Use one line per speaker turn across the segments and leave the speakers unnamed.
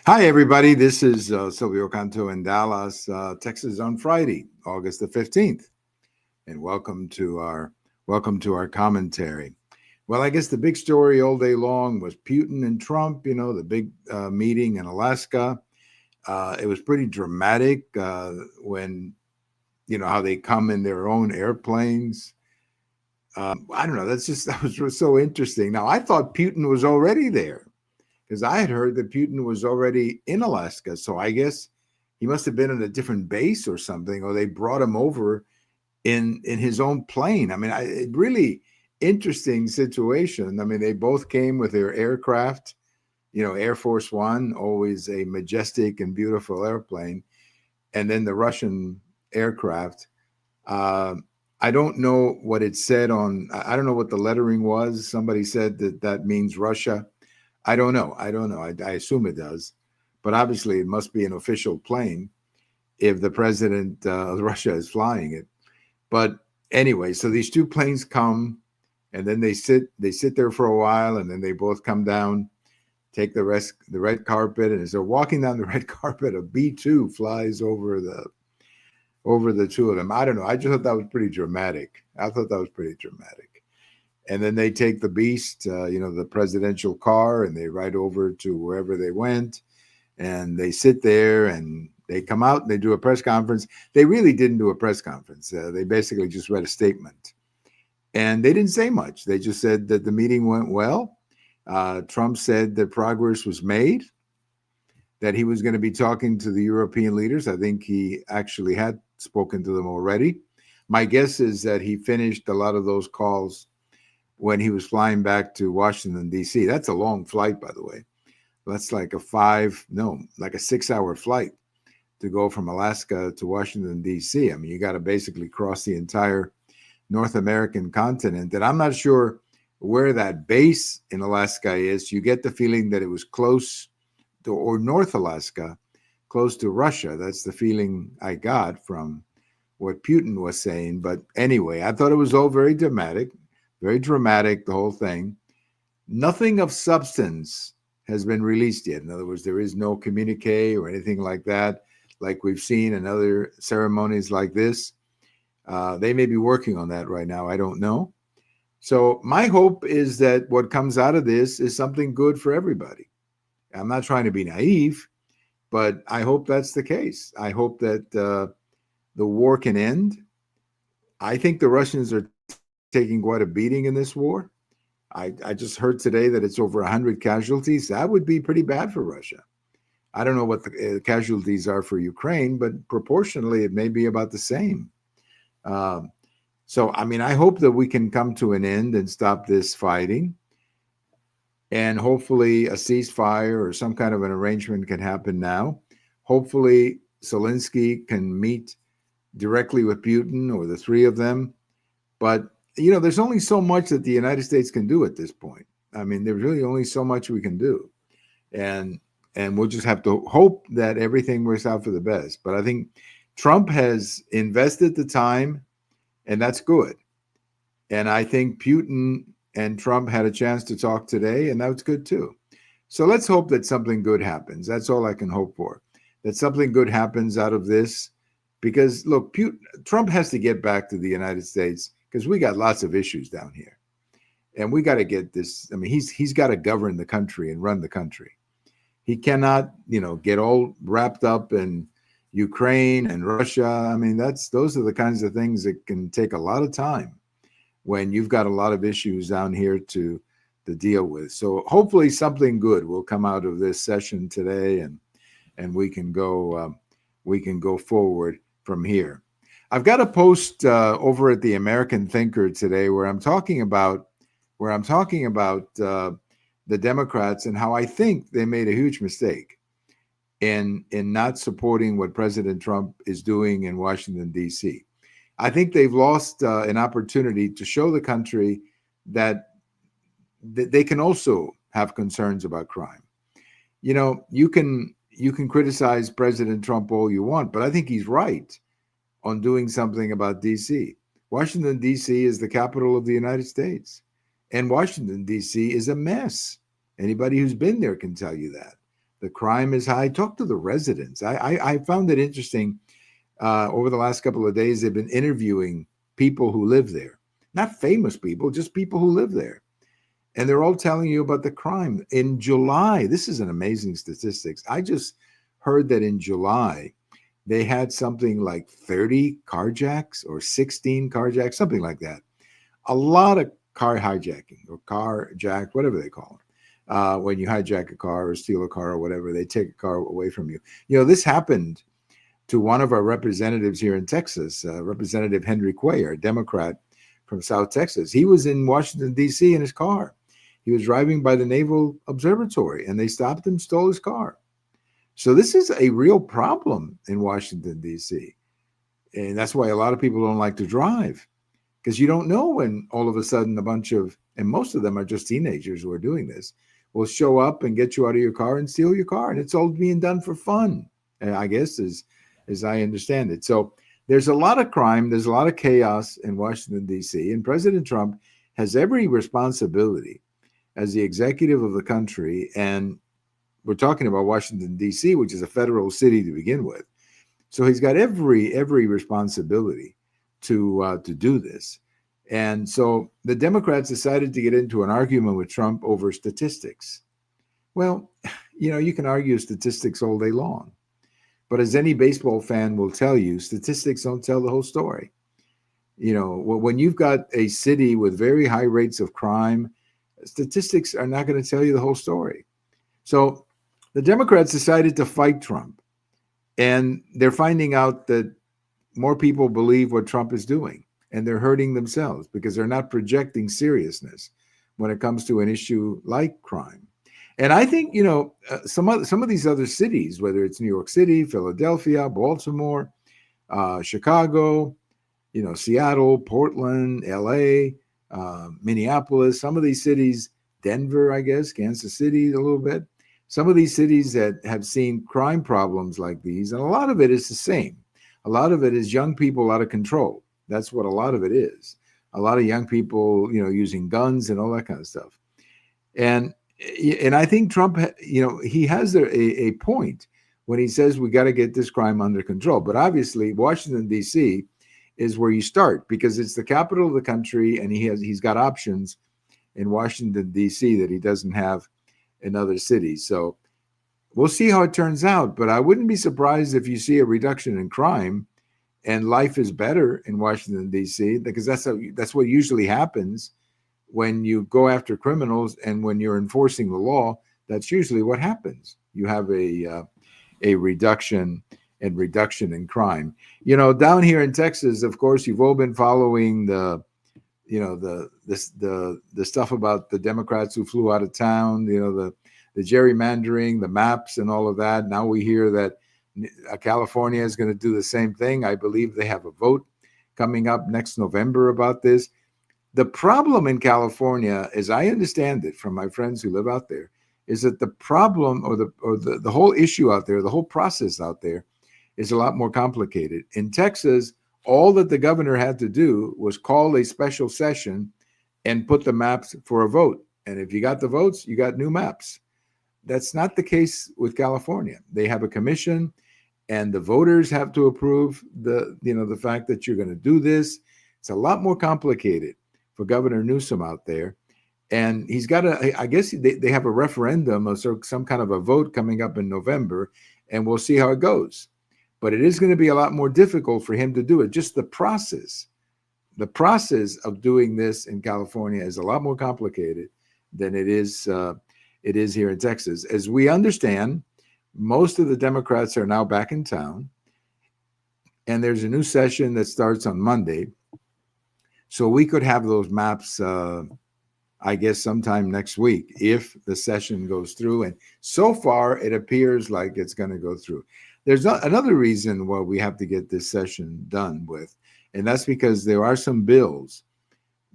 Hi, everybody. This is Silvio Canto in Dallas, Texas, on Friday, August the 15th, and welcome to our commentary. Well, I guess the big story all day long was Putin and Trump. The big meeting in Alaska. It was pretty dramatic when how they come in their own airplanes. I don't know. That was so interesting. Now, I thought Putin was already there, because I had heard that Putin was already in Alaska. So I guess he must have been at a different base or something, or they brought him over in his own plane. I mean, really interesting situation. I mean, they both came with their aircraft. Air Force One, always a majestic and beautiful airplane, and then the Russian aircraft. I don't know what it said on. I don't know what the lettering was. Somebody said that means Russia. I don't know. I assume it does, but obviously it must be an official plane if the president of Russia is flying it. But anyway, so these two planes come, and then they sit there for a while, and then they both come down, take the red carpet, and as they're walking down the red carpet, a B-2 flies over the two of them. I don't know. I just thought that was pretty dramatic. And then they take the beast, the presidential car, and they ride over to wherever they went, and they sit there, and they come out and they do a press conference. They really didn't do a press conference. They basically just read a statement, and they didn't say much. They just said that the meeting went well. Trump said that progress was made, that he was going to be talking to the European leaders. I think he actually had spoken to them already. My guess is that he finished a lot of those calls when he was flying back to Washington, D.C. That's a long flight, by the way. That's like a 6-hour flight to go from Alaska to Washington, D.C. I mean, you got to basically cross the entire North American continent. And I'm not sure where that base in Alaska is. You get the feeling that it was close to, or North Alaska, close to Russia. That's the feeling I got from what Putin was saying. But anyway, I thought it was all very dramatic. Very dramatic, the whole thing. Nothing of substance has been released yet. In other words, there is no communique or anything like that, like we've seen in other ceremonies like this. They may be working on that right now. I don't know. So my hope is that what comes out of this is something good for everybody. I'm not trying to be naive, but I hope that's the case. I hope that the war can end. I think the Russians are taking quite a beating in this war. I just heard today that it's over 100 casualties. That would be pretty bad for Russia. I don't know what the casualties are for Ukraine, but proportionally, it may be about the same. So, I mean, I hope that we can come to an end and stop this fighting. And hopefully a ceasefire or some kind of an arrangement can happen now. Hopefully Zelensky can meet directly with Putin, or the three of them. But there's only so much that the United States can do at this point. I mean, there's really only so much we can do. And we'll just have to hope that everything works out for the best. But I think Trump has invested the time, and that's good. And I think Putin and Trump had a chance to talk today, and that's good too. So let's hope that something good happens. That's all I can hope for, that something good happens out of this. Because, look, Trump has to get back to the United States, because we got lots of issues down here, and we got to get this. I mean, he's got to govern the country and run the country. He cannot, get all wrapped up in Ukraine and Russia. I mean, those are the kinds of things that can take a lot of time when you've got a lot of issues down here to deal with. So hopefully something good will come out of this session today, and we can go forward from here. I've got a post over at the American Thinker today where I'm talking about the Democrats and how I think they made a huge mistake in not supporting what President Trump is doing in Washington, D.C. I think they've lost an opportunity to show the country that they can also have concerns about crime. You can criticize President Trump all you want, but I think he's right on doing something about D.C. Washington, D.C. is the capital of the United States, and Washington, D.C. is a mess. Anybody who's been there can tell you that. The crime is high. Talk to the residents. I found it interesting. Over the last couple of days, they've been interviewing people who live there. Not famous people, just people who live there. And they're all telling you about the crime. In July, this is an amazing statistics. I just heard that in July, they had something like 30 carjacks or 16 carjacks, something like that. A lot of car hijacking or carjack, whatever they call it. When you hijack a car or steal a car or whatever, they take a car away from you. You know, this happened to one of our representatives here in Texas, Representative Henry Cuellar, a Democrat from South Texas. He was in Washington, D.C. in his car. He was driving by the Naval Observatory, and they stopped him, stole his car. So this is a real problem in Washington, D.C. And that's why a lot of people don't like to drive, because you don't know when all of a sudden a bunch of, and most of them are just teenagers who are doing this, will show up and get you out of your car and steal your car. And it's all being done for fun, I guess, as I understand it. So there's a lot of crime. There's a lot of chaos in Washington, D.C. And President Trump has every responsibility as the executive of the country. And we're talking about Washington, D.C., which is a federal city to begin with. So he's got every responsibility to do this. And so the Democrats decided to get into an argument with Trump over statistics. Well, you know, you can argue statistics all day long. But as any baseball fan will tell you, statistics don't tell the whole story. You know, when you've got a city with very high rates of crime, statistics are not going to tell you the whole story. So the Democrats decided to fight Trump. And they're finding out that more people believe what Trump is doing. And they're hurting themselves because they're not projecting seriousness when it comes to an issue like crime. And I think, you know, some of these other cities, whether it's New York City, Philadelphia, Baltimore, Chicago, you know, Seattle, Portland, LA, Minneapolis, some of these cities, Denver, I guess, Kansas City a little bit, some of these cities that have seen crime problems like these, and a lot of it is the same. A lot of it is young people out of control. That's what a lot of it is. A lot of young people, you know, using guns and all that kind of stuff. And I think Trump, you know, he has a point when he says we got to get this crime under control. But obviously, Washington, D.C. is where you start because it's the capital of the country, and he's got options in Washington, D.C. that he doesn't have in other cities. So we'll see how it turns out. But I wouldn't be surprised if you see a reduction in crime and life is better in Washington, D.C., because that's what usually happens when you go after criminals and when you're enforcing the law. That's usually what happens. You have a reduction in crime. You know, down here in Texas, of course, you've all been following the stuff about the Democrats who flew out of town, you know, the gerrymandering, the maps and all of that. Now we hear that California is going to do the same thing. I believe they have a vote coming up next November about this. The problem in California, as I understand it from my friends who live out there, is that the problem or the whole issue out there, the whole process out there is a lot more complicated. In Texas, all that the governor had to do was call a special session and put the maps for a vote. And if you got the votes, you got new maps. That's not the case with California. They have a commission and the voters have to approve the fact that you're going to do this. It's a lot more complicated for Governor Newsom out there. And he's got I guess they have a referendum or some kind of a vote coming up in November, and we'll see how it goes. But it is going to be a lot more difficult for him to do it. Just the process of doing this in California is a lot more complicated than it is here in Texas. As we understand, most of the Democrats are now back in town, and there's a new session that starts on Monday. So we could have those maps, I guess, sometime next week if the session goes through. And so far, it appears like it's going to go through. There's another reason why we have to get this session done with, and that's because there are some bills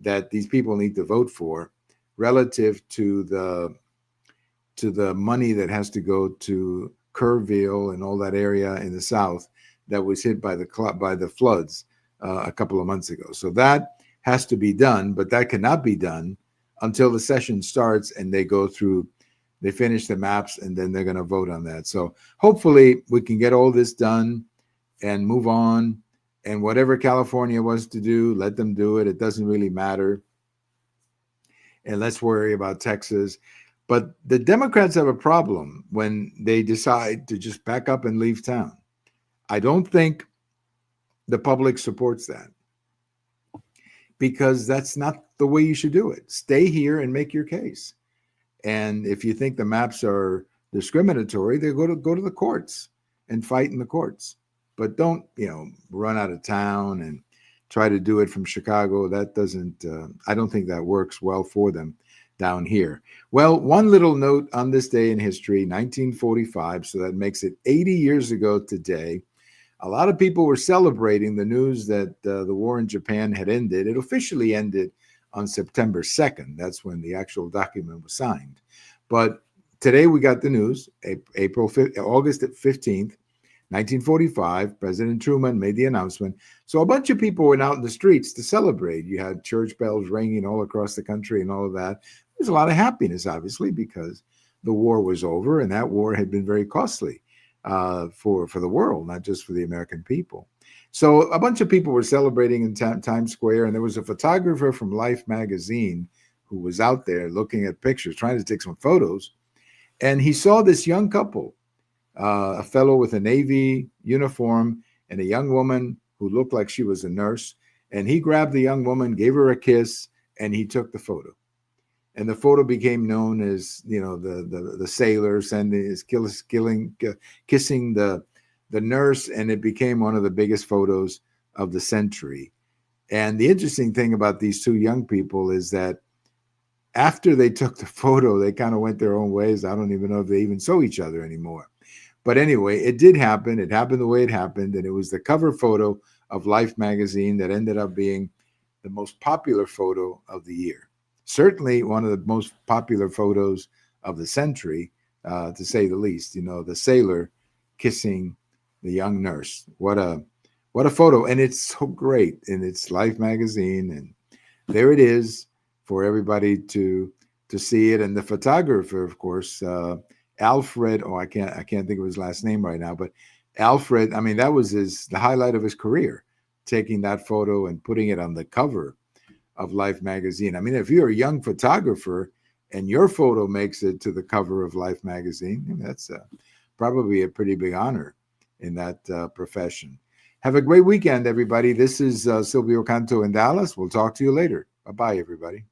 that these people need to vote for relative to the money that has to go to Kerrville and all that area in the South that was hit by the floods a couple of months ago. So that has to be done, but that cannot be done until the session starts and they go through They finish the maps, and then they're going to vote on that. So hopefully we can get all this done and move on. And whatever California wants to do, let them do it. It doesn't really matter. And let's worry about Texas. But the Democrats have a problem when they decide to just back up and leave town. I don't think the public supports that, because that's not the way you should do it. Stay here and make your case. And if you think the maps are discriminatory, they go to the courts and fight in the courts. But don't, run out of town and try to do it from Chicago. That doesn't, I don't think that works well for them down here. Well, one little note on this day in history, 1945, so that makes it 80 years ago today. A lot of people were celebrating the news that the war in Japan had ended. It officially ended on September 2nd. That's when the actual document was signed. But today we got the news, August 15th, 1945, President Truman made the announcement. So a bunch of people went out in the streets to celebrate. You had church bells ringing all across the country and all of that. There's a lot of happiness, obviously, because the war was over, and that war had been very costly for the world, not just for the American people. So a bunch of people were celebrating in Times Square, and there was a photographer from Life magazine who was out there looking at pictures, trying to take some photos, and he saw this young couple, a fellow with a Navy uniform and a young woman who looked like she was a nurse. And he grabbed the young woman, gave her a kiss, and he took the photo. And the photo became known as, the sailor kissing the nurse, and it became one of the biggest photos of the century. And the interesting thing about these two young people is that after they took the photo, they kind of went their own ways. I don't even know if they even saw each other anymore. But anyway, it did happen. It happened the way it happened. And it was the cover photo of Life magazine that ended up being the most popular photo of the year. Certainly one of the most popular photos of the century, to say the least. The sailor kissing the young nurse. What a photo. And it's so great. And it's Life magazine. And there it is for everybody to see it. And the photographer, of course, Alfred, I can't think of his last name right now, but Alfred, I mean, that was the highlight of his career, taking that photo and putting it on the cover of Life magazine. I mean, if you're a young photographer and your photo makes it to the cover of Life magazine, that's probably a pretty big honor in that profession. Have a great weekend, everybody. This is Silvio Canto in Dallas. We'll talk to you later. Bye-bye, everybody.